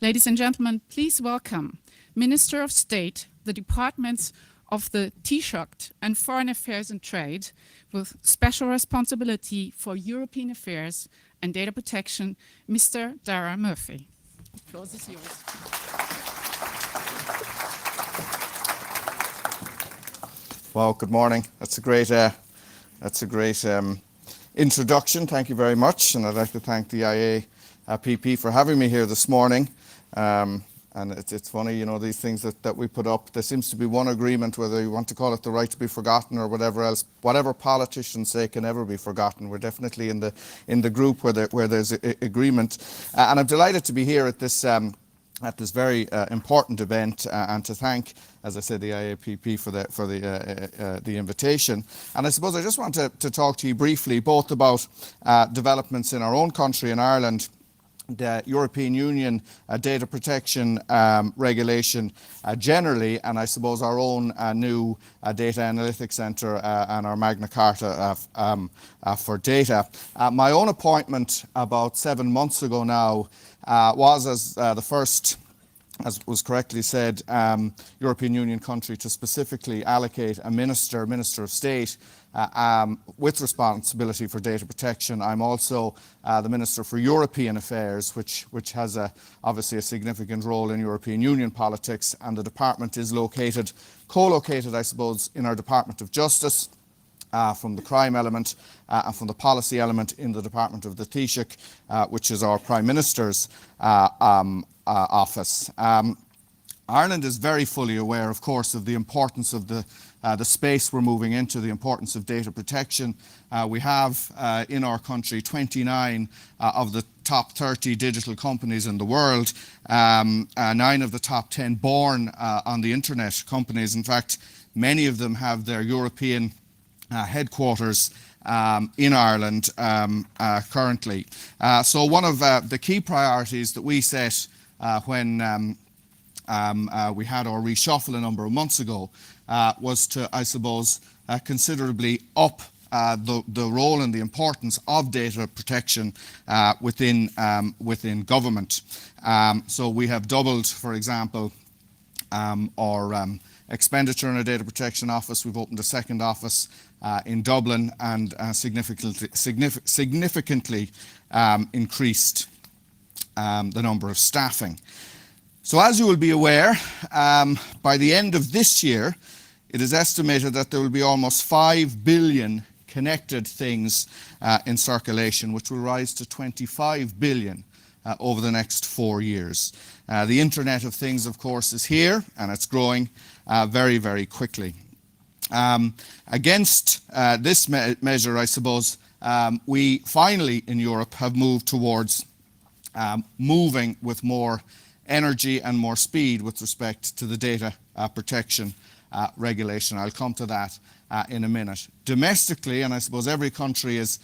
Ladies and gentlemen, please welcome Minister of State, the Departments of the Taoiseach and Foreign Affairs and Trade, with special responsibility for European affairs and data protection, Mr. Dara Murphy. The floor is yours. Well, good morning. That's a great introduction. Thank you very much, and I'd like to thank the IAPP for having me here this morning. And it's funny, you know, these things that we put up. There seems to be one agreement, whether you want to call it the right to be forgotten or whatever else. Whatever politicians say can never be forgotten. We're definitely in the group where there's agreement. And I'm delighted to be here at this very important event, and to thank, as I said, the IAPP for the invitation. And I suppose I just want to talk to you briefly both about developments in our own country in Ireland, the European Union data protection regulation generally, and I suppose our own new data analytics centre and our Magna Carta for data. My own appointment about 7 months ago now was as the first, as was correctly said, European Union country to specifically allocate a Minister of State with responsibility for data protection. I'm also the Minister for European Affairs, which has obviously a significant role in European Union politics, and the department is co-located, I suppose, in our Department of Justice, from the crime element and from the policy element in the Department of the Taoiseach, which is our Prime Minister's office. Ireland is very fully aware, of course, of the importance of the space we're moving into, the importance of data protection. We have in our country 29 of the top 30 digital companies in the world, 9 of the top 10 born on the internet companies. In fact, many of them have their European headquarters in Ireland currently. So one of the key priorities that we set when we had our reshuffle a number of months ago was to, I suppose, considerably up the role and the importance of data protection within government. So we have doubled, for example, our expenditure in a data protection office. We've opened a second office in Dublin and significantly increased the number of staffing. So as you will be aware, by the end of this year, it is estimated that there will be almost 5 billion connected things in circulation, which will rise to 25 billion over the next 4 years. The Internet of Things, of course, is here, and it's growing very, very quickly. Against this measure, I suppose, we finally in Europe have moved towards moving with more energy and more speed with respect to the data protection regulation. I'll come to that in a minute. Domestically, and I suppose every country is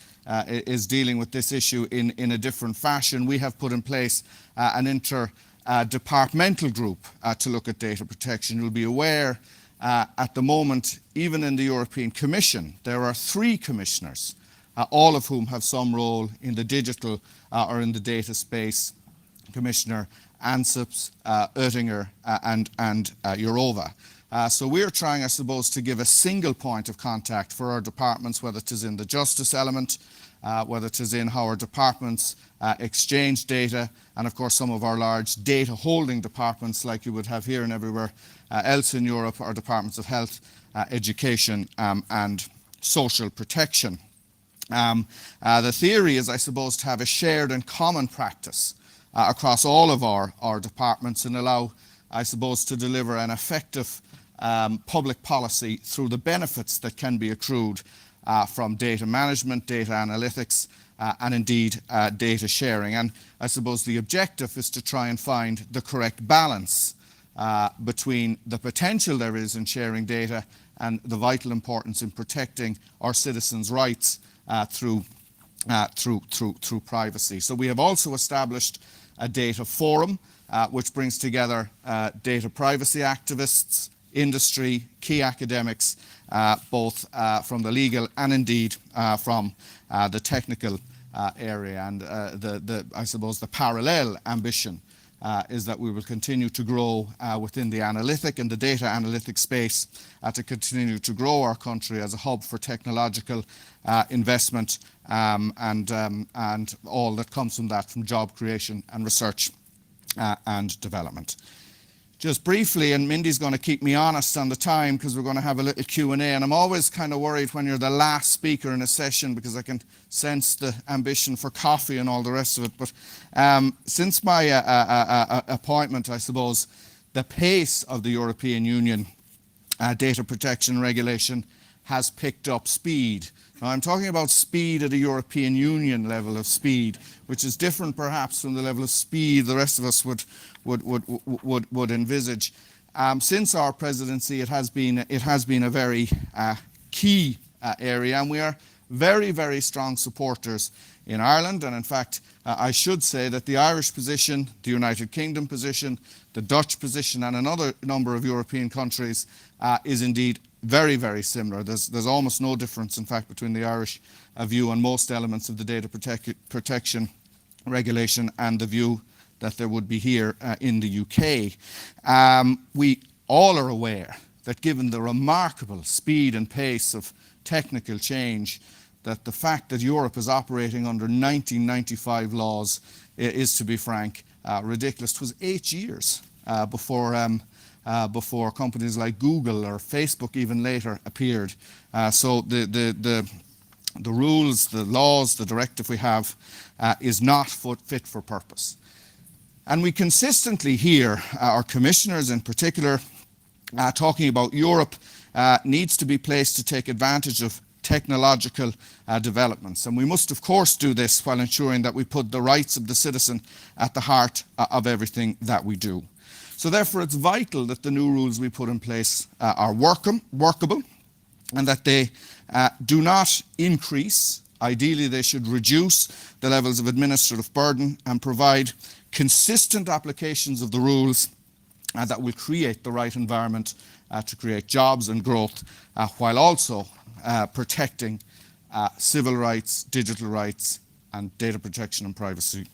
dealing with this issue in a different fashion, we have put in place an interdepartmental group to look at data protection. You'll be aware at the moment, even in the European Commission, there are 3 commissioners, all of whom have some role in the digital or in the data space: Commissioner Ansips, Oettinger and Jourova. So we're trying, I suppose, to give a single point of contact for our departments, whether it is in the justice element, whether it is in how our departments exchange data, and of course some of our large data holding departments like you would have here and everywhere else in Europe, our departments of health, education and social protection. The theory is, I suppose, to have a shared and common practice across all of our departments and allow, I suppose, to deliver an effective public policy through the benefits that can be accrued from data management, data analytics, and indeed data sharing. And I suppose the objective is to try and find the correct balance between the potential there is in sharing data and the vital importance in protecting our citizens' rights through privacy. So we have also established a data forum which brings together data privacy activists, industry, key academics, both from the legal and indeed from the technical area. And I suppose the parallel ambition is that we will continue to grow within the analytic and the data analytic space to continue to grow our country as a hub for technological investment and all that comes from that, from job creation and research and development. Just briefly, and Mindy's going to keep me honest on the time because we're going to have a little Q&A, and I'm always kind of worried when you're the last speaker in a session because I can sense the ambition for coffee and all the rest of it. But since my appointment, I suppose, the pace of the European Union data protection regulation has picked up speed. Now, I'm talking about speed at a European Union level of speed, which is different perhaps from the level of speed the rest of us would envisage. Since our presidency, it has been a very key area, and we are very, very strong supporters in Ireland. And in fact, I should say that the Irish position, the United Kingdom position, the Dutch position, and another number of European countries is indeed very, very similar. There's almost no difference, in fact, between the Irish view on most elements of the data protection regulation and the view that there would be here in the UK. We all are aware that given the remarkable speed and pace of technical change, that the fact that Europe is operating under 1995 laws is, to be frank, ridiculous. It was 8 years before companies like Google or Facebook even later appeared. So the rules, the laws, the directive we have is not fit for purpose. And we consistently hear our commissioners in particular talking about Europe needs to be placed to take advantage of technological developments. And we must, of course, do this while ensuring that we put the rights of the citizen at the heart of everything that we do. So therefore, it's vital that the new rules we put in place are workable and that they do not increase. Ideally, they should reduce the levels of administrative burden and provide consistent applications of the rules that will create the right environment to create jobs and growth while also protecting civil rights, digital rights, and data protection and privacy.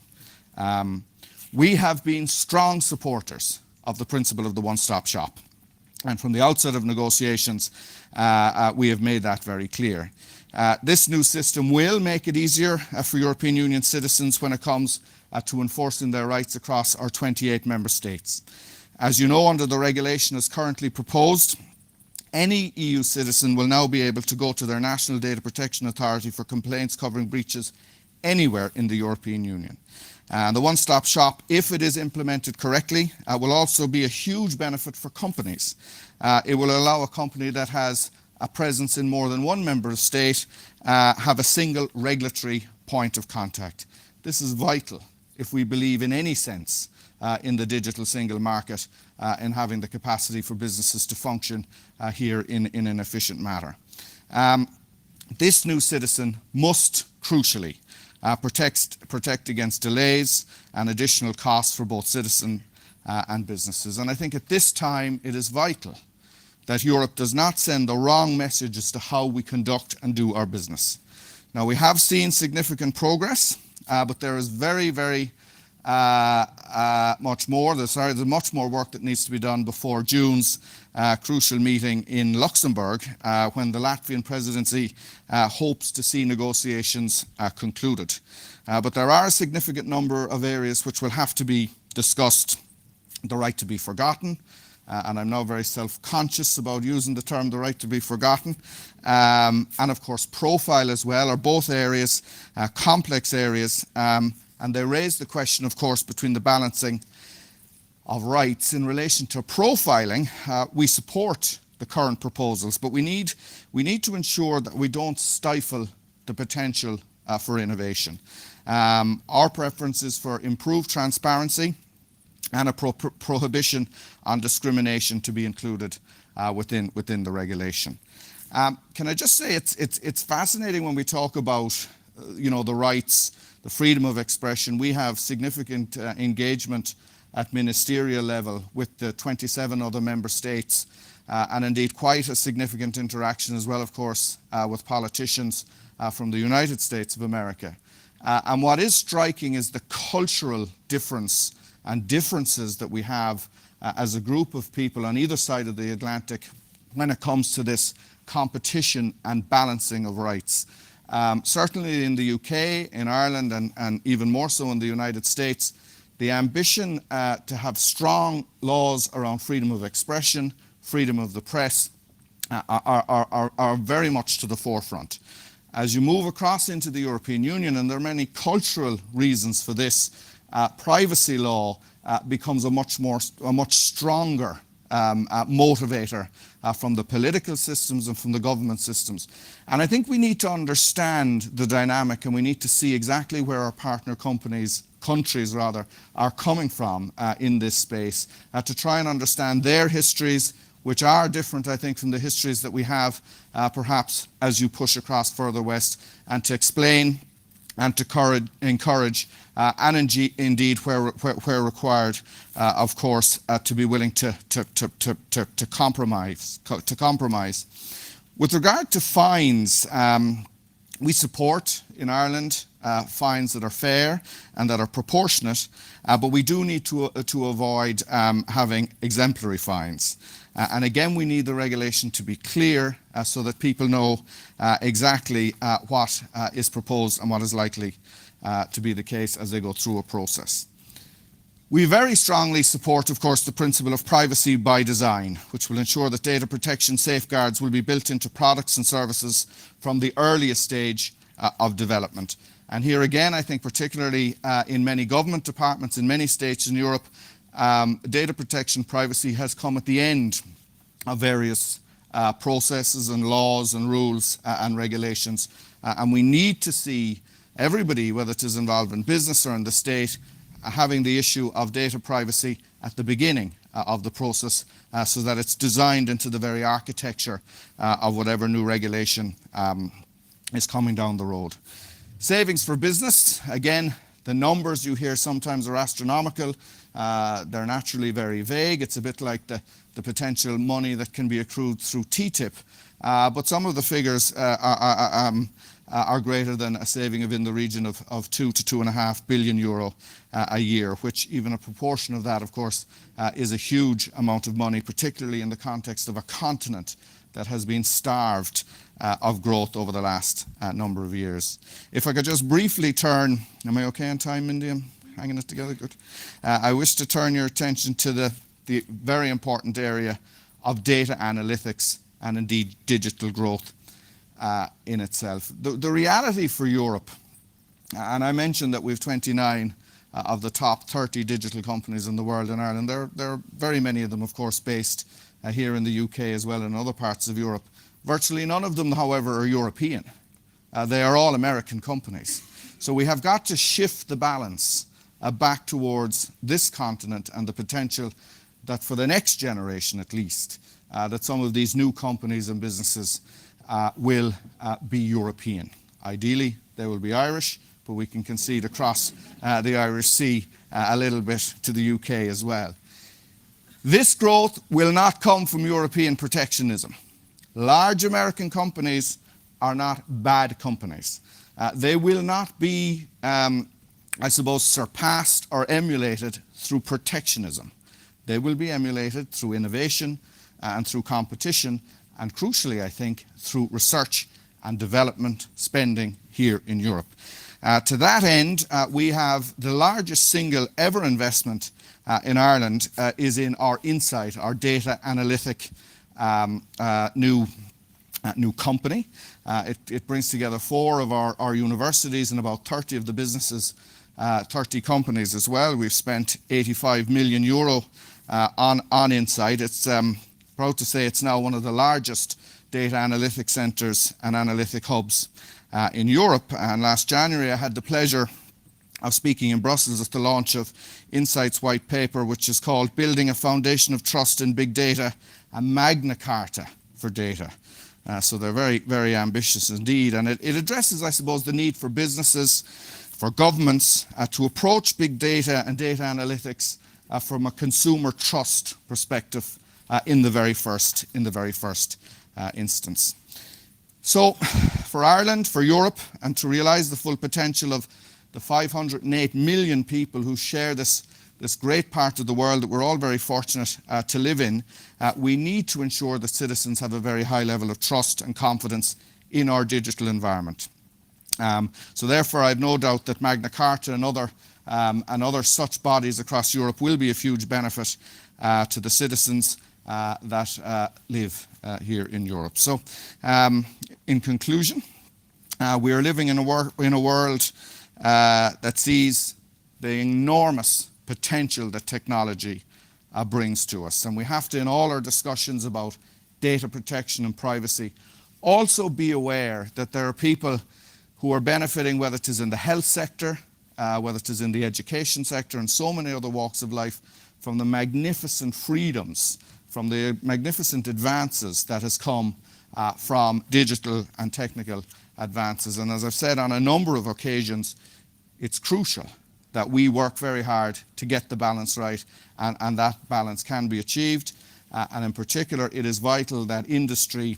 We have been strong supporters of the principle of the one-stop shop. And from the outset of negotiations, we have made that very clear. This new system will make it easier for European Union citizens when it comes to enforcing their rights across our 28 member states. As you know, under the regulation as currently proposed, any EU citizen will now be able to go to their national data protection authority for complaints covering breaches anywhere in the European Union. The one-stop shop, if it is implemented correctly, will also be a huge benefit for companies. It will allow a company that has a presence in more than one member state have a single regulatory point of contact. This is vital if we believe in any sense in the digital single market and having the capacity for businesses to function here in an efficient manner. This new citizen must crucially protect against delays and additional costs for both citizens and businesses. And I think at this time it is vital that Europe does not send the wrong message as to how we conduct and do our business. Now, we have seen significant progress, but there is very, very much more. There's much more work that needs to be done before June's crucial meeting in Luxembourg, when the Latvian presidency hopes to see negotiations concluded. But there are a significant number of areas which will have to be discussed. The right to be forgotten, and I'm now very self-conscious about using the term the right to be forgotten, and of course profile as well, are both areas, complex areas, and they raise the question, of course, between the balancing of rights. In relation to profiling, we support the current proposals, but we need to ensure that we don't stifle the potential for innovation. Our preference is for improved transparency and a prohibition on discrimination to be included within the regulation. Can I just say it's fascinating when we talk about the rights, the freedom of expression. We have significant engagement at ministerial level with the 27 other member states, and indeed quite a significant interaction as well, of course, with politicians from the United States of America. And what is striking is the cultural difference and differences that we have as a group of people on either side of the Atlantic when it comes to this competition and balancing of rights. Certainly in the UK, in Ireland, and even more so in the United States, the ambition to have strong laws around freedom of expression, freedom of the press, are very much to the forefront. As you move across into the European Union, and there are many cultural reasons for this, privacy law becomes a much stronger motivator from the political systems and from the government systems. And I think we need to understand the dynamic, and we need to see exactly where our partner countries are coming from in this space to try and understand their histories, which are different, I think, from the histories that we have perhaps as you push across further west, and to explain and to encourage and indeed where required, of course, to be willing to compromise. With regard to fines, we support in Ireland fines that are fair and that are proportionate, but we do need to avoid having exemplary fines. And again, we need the regulation to be clear so that people know exactly what is proposed and what is likely to be the case as they go through a process. We very strongly support, of course, the principle of privacy by design, which will ensure that data protection safeguards will be built into products and services from the earliest stage of development. And here again, I think particularly in many government departments in many states in Europe, data protection privacy has come at the end of various processes and laws and rules and regulations. And we need to see everybody, whether it is involved in business or in the state, having the issue of data privacy at the beginning of the process so that it's designed into the very architecture of whatever new regulation is coming down the road. Savings for business, again, the numbers you hear sometimes are astronomical. They're naturally very vague. It's a bit like the potential money that can be accrued through TTIP. But some of the figures are greater than a saving of in the region of 2 to 2.5 billion euro a year, which even a proportion of that, of course, is a huge amount of money, particularly in the context of a continent that has been starved of growth over the last number of years. If I could just briefly turn, am I okay on time, Mindy? I'm hanging it together, good. I wish to turn your attention to the very important area of data analytics and indeed digital growth in itself. The reality for Europe, and I mentioned that we have 29 of the top 30 digital companies in the world in Ireland. There are very many of them, of course, based here in the UK as well and in other parts of Europe. Virtually none of them, however, are European. They are all American companies. So we have got to shift the balance back towards this continent and the potential that for the next generation at least, that some of these new companies and businesses will be European. Ideally, they will be Irish, but we can concede across the Irish Sea a little bit to the UK as well. This growth will not come from European protectionism. Large American companies are not bad companies. They will not be, I suppose, surpassed or emulated through protectionism. They will be emulated through innovation and through competition, and crucially, I think, through research and development spending here in Europe. To that end, we have the largest single ever investment in Ireland is in our Insight, our data analytic new company. It brings together 4 of our universities and about 30 of the businesses, 30 companies as well. We've spent 85 million euro on Insight. It's proud to say it's now one of the largest data analytic centres and analytic hubs in Europe. And last January I had the pleasure of speaking in Brussels at the launch of Insight's white paper, which is called Building a Foundation of Trust in Big Data, a Magna Carta for Data. So they're very, very ambitious indeed. And it addresses, I suppose, the need for businesses, for governments to approach big data and data analytics from a consumer trust perspective in the very first instance. So for Ireland, for Europe, and to realise the full potential of the 508 million people who share this this great part of the world that we're all very fortunate to live in, we need to ensure that citizens have a very high level of trust and confidence in our digital environment. So therefore, I've no doubt that Magna Carta and other such bodies across Europe will be of huge benefit to the citizens that live here in Europe. So in conclusion, we are living in a world that sees the enormous potential that technology brings to us. And we have to, in all our discussions about data protection and privacy, also be aware that there are people who are benefiting, whether it is in the health sector, whether it is in the education sector, and so many other walks of life, from the magnificent freedoms, from the magnificent advances that has come from digital and technical advances. And as I've said on a number of occasions, it's crucial that we work very hard to get the balance right, and that balance can be achieved. And in particular, it is vital that industry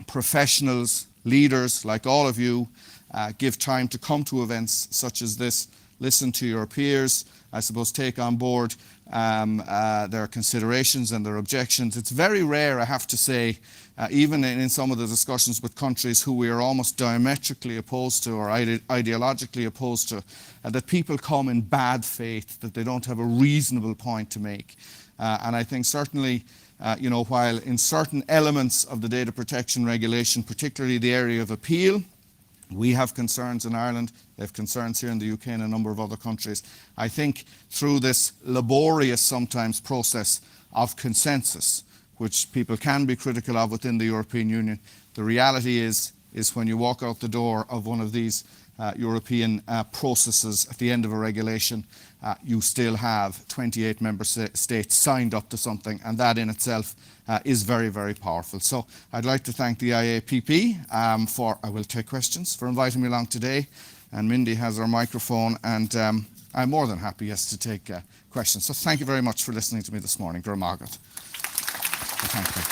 professionals, leaders like all of you, give time to come to events such as this, listen to your peers, I suppose take on board their considerations and their objections. It's very rare, I have to say, even in some of the discussions with countries who we are almost diametrically opposed to or ideologically opposed to, that people come in bad faith, that they don't have a reasonable point to make. And I think certainly, while in certain elements of the data protection regulation, particularly the area of appeal, we have concerns in Ireland, they have concerns here in the UK and a number of other countries. I think through this laborious sometimes process of consensus, which people can be critical of within the European Union, the reality is when you walk out the door of one of these European processes at the end of a regulation, you still have 28 member states signed up to something, and that in itself is very, very powerful. So I'd like to thank the IAPP I will take questions, for inviting me along today. And Mindy has our microphone, and I'm more than happy, yes, to take questions. So thank you very much for listening to me this morning. Gur Margaret. Thank you.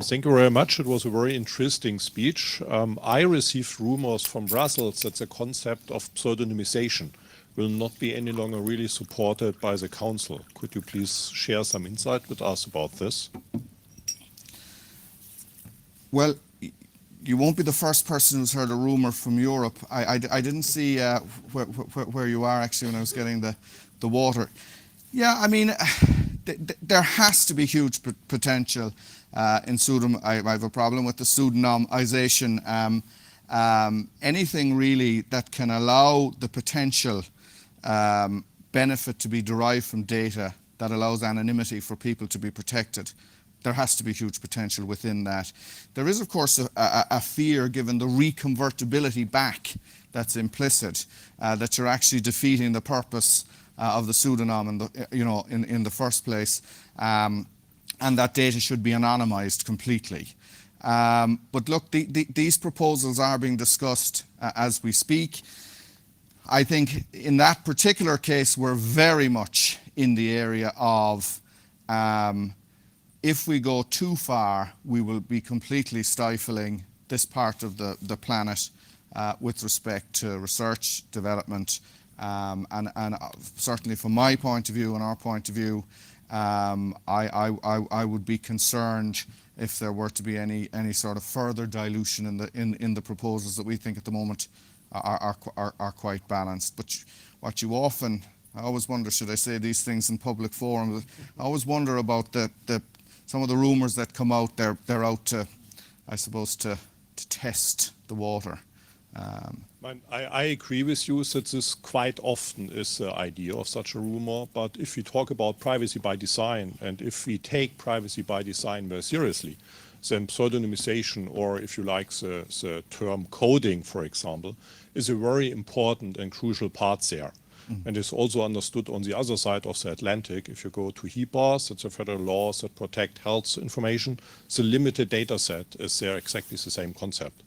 Thank you very much. It was a very interesting speech. I received rumors from Brussels that the concept of pseudonymization will not be any longer really supported by the Council. Could you please share some insight with us about this? Well, you won't be the first person who's heard a rumor from Europe. I didn't see where you are actually when I was getting the water. Yeah, I mean, there has to be huge potential in pseudonym. I have a problem with the pseudonymization. Anything really that can allow the potential benefit to be derived from data that allows anonymity for people to be protected, there has to be huge potential within that. There is, of course, a fear, given the reconvertibility back that's implicit, that you're actually defeating the purpose of the pseudonym in the first place, and that data should be anonymized completely. But look, these proposals are being discussed as we speak. I think in that particular case, we're very much in the area of if we go too far, we will be completely stifling this part of the planet with respect to research, development, and certainly from my point of view and our point of view, I would be concerned if there were to be any sort of further dilution in the proposals that we think at the moment are quite balanced. But what you often, I always wonder, should I say these things in public forums? I always wonder about some of the rumors that come out. They're out to, I suppose, to test the water. I agree with you that this quite often is the idea of such a rumor, but if we talk about privacy by design, and if we take privacy by design very seriously, then pseudonymization, or if you like the term coding, for example, is a very important and crucial part there. And is also understood on the other side of the Atlantic. If you go to HIPAA, that's the federal laws that protect health information, the limited data set is there exactly the same concept.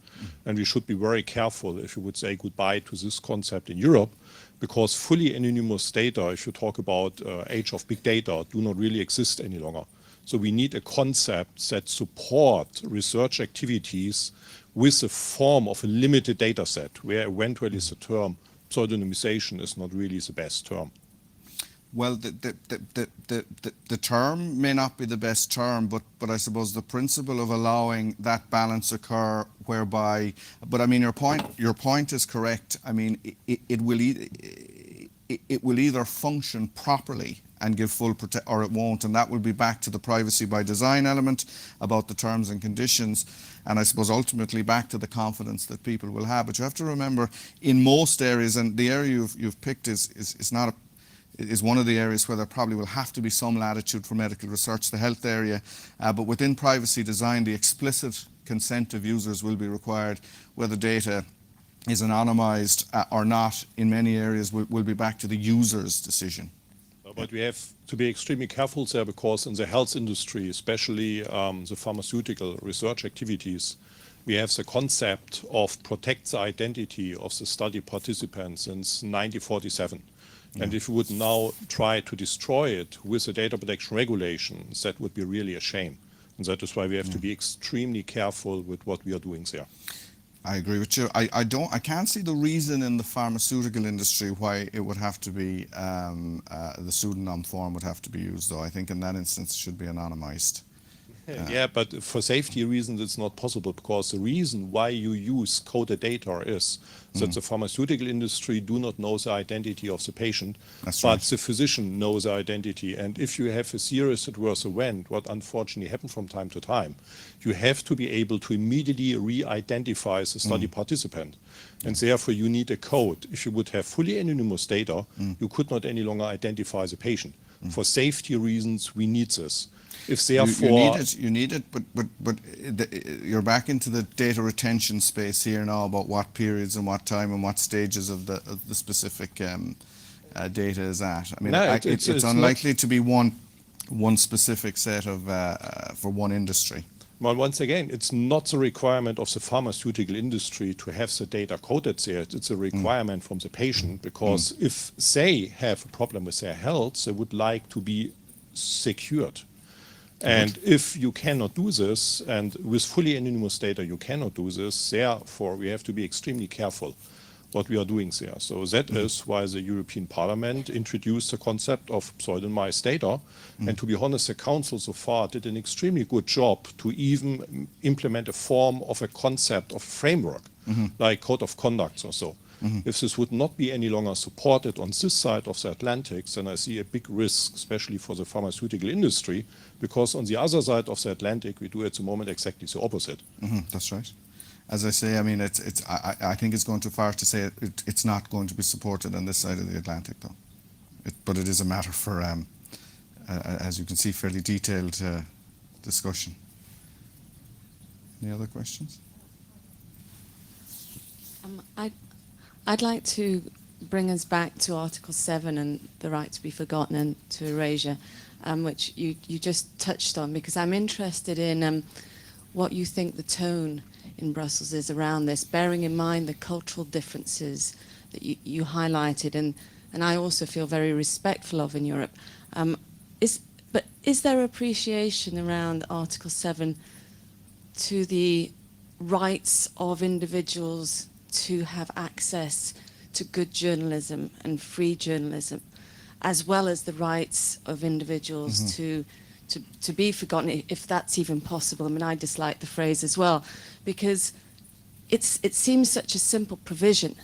And we should be very careful if you would say goodbye to this concept in Europe, because fully anonymous data, if you talk about age of big data, do not really exist any longer. So we need a concept that support research activities with a form of a limited data set, where eventually the term pseudonymization is not really the best term. Well, the term may not be the best term, but I suppose the principle of allowing that balance occur, whereby, but I mean, your point is correct. I mean, it will either function properly and give full protection, or it won't, and that will be back to the privacy by design element about the terms and conditions, and I suppose ultimately back to the confidence that people will have. But you have to remember, in most areas, and the area you've picked is one of the areas where there probably will have to be some latitude for medical research, the health area, but within privacy design, the explicit consent of users will be required. Whether data is anonymized or not, in many areas will be back to the user's decision. But we have to be extremely careful there, because in the health industry, especially the pharmaceutical research activities, we have the concept of protect the identity of the study participants since 1947. And if we would now try to destroy it with the data protection regulations, that would be really a shame. And that is why we have to be extremely careful with what we are doing there. I agree with you. I can't see the reason in the pharmaceutical industry why it would have to be, the pseudonym form would have to be used, though. I think in that instance it should be anonymized. Yeah, but for safety reasons it's not possible, because the reason why you use coded data is that the pharmaceutical industry do not know the identity of the patient, but the physician knows the identity. And if you have a serious adverse event, what unfortunately happens from time to time, you have to be able to immediately re-identify the study participant. And therefore you need a code. If you would have fully anonymous data, you could not any longer identify the patient. For safety reasons, we need this. If therefore you need it, but you're back into the data retention space here now, about what periods and what time and what stages of the specific data is at. I mean, No, it's unlikely to be one specific set of for one industry. Well, once again, it's not the requirement of the pharmaceutical industry to have the data coded there. It's a requirement from the patient, because if they have a problem with their health, they would like to be secured. And if you cannot do this, and with fully anonymous data you cannot do this, therefore we have to be extremely careful what we are doing there. So that is why the European Parliament introduced the concept of pseudonymized data. And to be honest, the Council so far did an extremely good job to even implement a form of a concept of framework, like code of conduct or so. If this would not be any longer supported on this side of the Atlantic, then I see a big risk, especially for the pharmaceutical industry, because on the other side of the Atlantic, we do at the moment exactly the opposite. That's right. As I say, I mean, I think it's going too far to say it's not going to be supported on this side of the Atlantic, though. But it is a matter for, as you can see, fairly detailed discussion. Any other questions? I'd like to bring us back to Article 7 and the right to be forgotten and to erasure, which you just touched on, because I'm interested in what you think the tone in Brussels is around this, bearing in mind the cultural differences that you highlighted, and I also feel very respectful of in Europe. But is there appreciation around Article 7 to the rights of individuals to have access to good journalism and free journalism, as well as the rights of individuals to be forgotten, if that's even possible? I mean, I dislike the phrase as well, because it seems such a simple provision,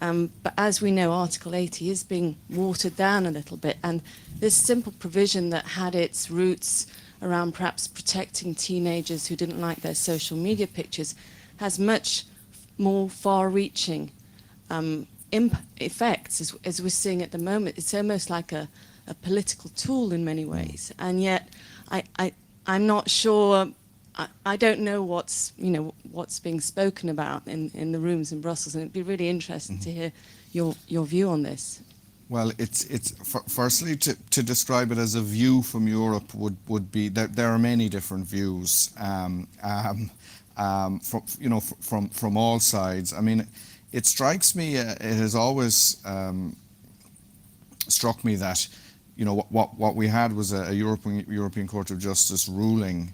but as we know, Article 80 is being watered down a little bit, and this simple provision that had its roots around perhaps protecting teenagers who didn't like their social media pictures has much more far-reaching effects, as we're seeing at the moment. It's almost like a political tool in many ways, and yet I'm not sure. I don't know what's being spoken about in the rooms in Brussels, and it'd be really interesting to hear your view on this. Well, firstly to describe it as a view from Europe would be there are many different views. From all sides. I mean, it strikes me, it has always struck me that what we had was a European Court of Justice ruling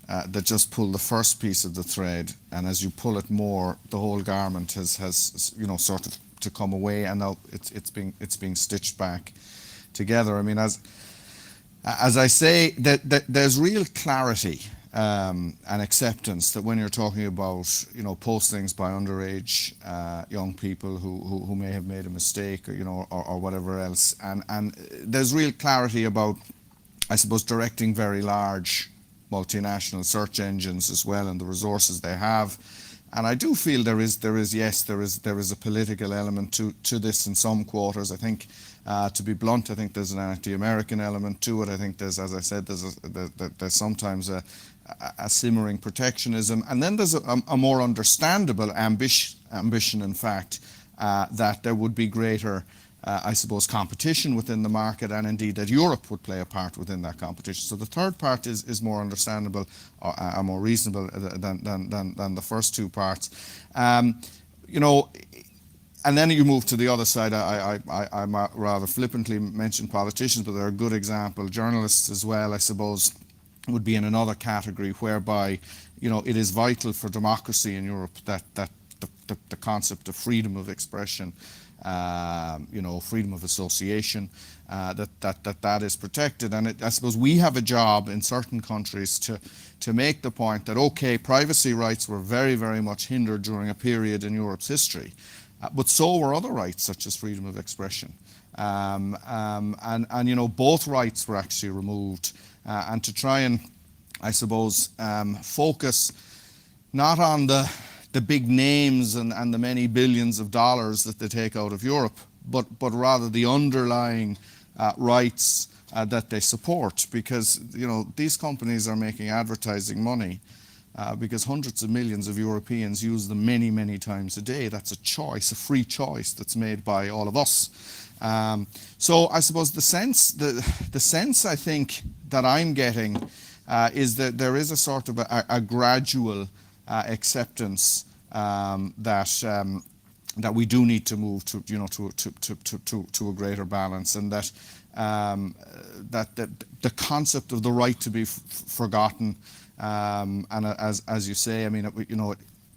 that just pulled the first piece of the thread, and as you pull it more, the whole garment has sort of to come away, and now it's being stitched back together. I mean, as I say, there's real clarity and acceptance that when you're talking about postings by underage young people who may have made a mistake or whatever else, and there's real clarity about, I suppose, directing very large multinational search engines as well and the resources they have. And I do feel there is a political element to this in some quarters. I think, to be blunt, I think there's an anti-American element to it. I think there's, as I said, there's sometimes a simmering protectionism, and then there's a more understandable ambition, in fact, that there would be greater, I suppose, competition within the market, and indeed that Europe would play a part within that competition. So the third part is more understandable, or more reasonable than the first two parts. And then you move to the other side. I rather flippantly mentioned politicians, but they're a good example. Journalists as well, I suppose, would be in another category whereby, it is vital for democracy in Europe that the concept of freedom of expression, freedom of association, that is protected. And I suppose we have a job in certain countries to make the point that, okay, privacy rights were very, very much hindered during a period in Europe's history, but so were other rights such as freedom of expression. And both rights were actually removed. And to try and, I suppose, focus not on the big names and the many billions of dollars that they take out of Europe, but rather the underlying rights that they support, because these companies are making advertising money because hundreds of millions of Europeans use them many, many times a day. That's a choice, a free choice that's made by all of us. So I suppose the sense I think that I'm getting is that there is a sort of a gradual acceptance that we do need to move to a greater balance, and that the concept of the right to be forgotten, and as you say, I mean,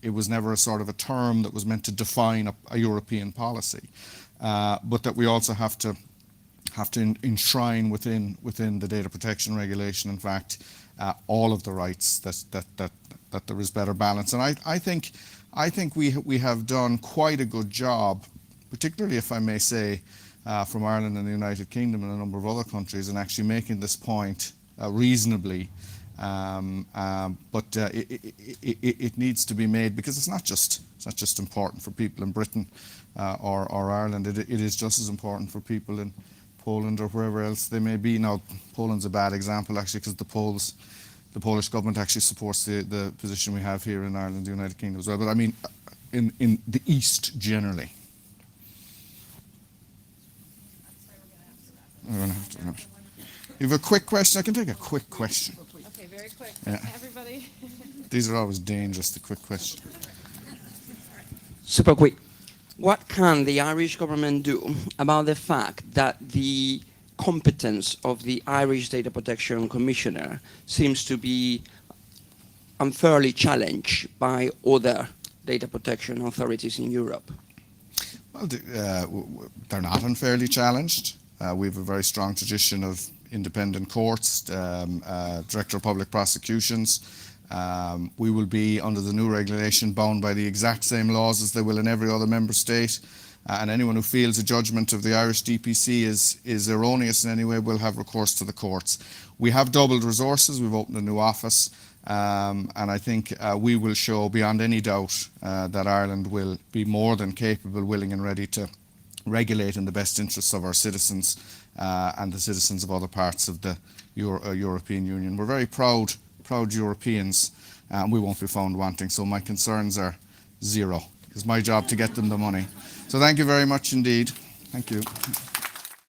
it was never a sort of a term that was meant to define a European policy, but that we also have to enshrine within the data protection regulation, in fact, all of the rights that there is better balance. And I think we have done quite a good job, particularly, if I may say, from Ireland and the United Kingdom and a number of other countries, in actually making this point reasonably. But it needs to be made, because it's not just important for people in Britain or Ireland. It is just as important for people in Poland or wherever else they may be. Now, Poland's a bad example, actually, because the Polish government actually supports the position we have here in Ireland and the United Kingdom as well. But I mean, in the East generally. We're going to have to. You have a quick question? I can take a quick question. Okay, very quick. Yeah. Everybody. These are always dangerous, the quick question. Super quick. What can the Irish government do about the fact that the competence of the Irish Data Protection Commissioner seems to be unfairly challenged by other data protection authorities in Europe? Well, they're not unfairly challenged. We have a very strong tradition of independent courts, Director of Public Prosecutions. We will be, under the new regulation, bound by the exact same laws as they will in every other member state. And anyone who feels a judgment of the Irish DPC is erroneous in any way will have recourse to the courts. We have doubled resources. We've opened a new office. And I think we will show beyond any doubt that Ireland will be more than capable, willing and ready to regulate in the best interests of our citizens and the citizens of other parts of the European Union. We're very proud Europeans, and we won't be found wanting. So my concerns are zero. It's my job to get them the money. So thank you very much indeed. Thank you.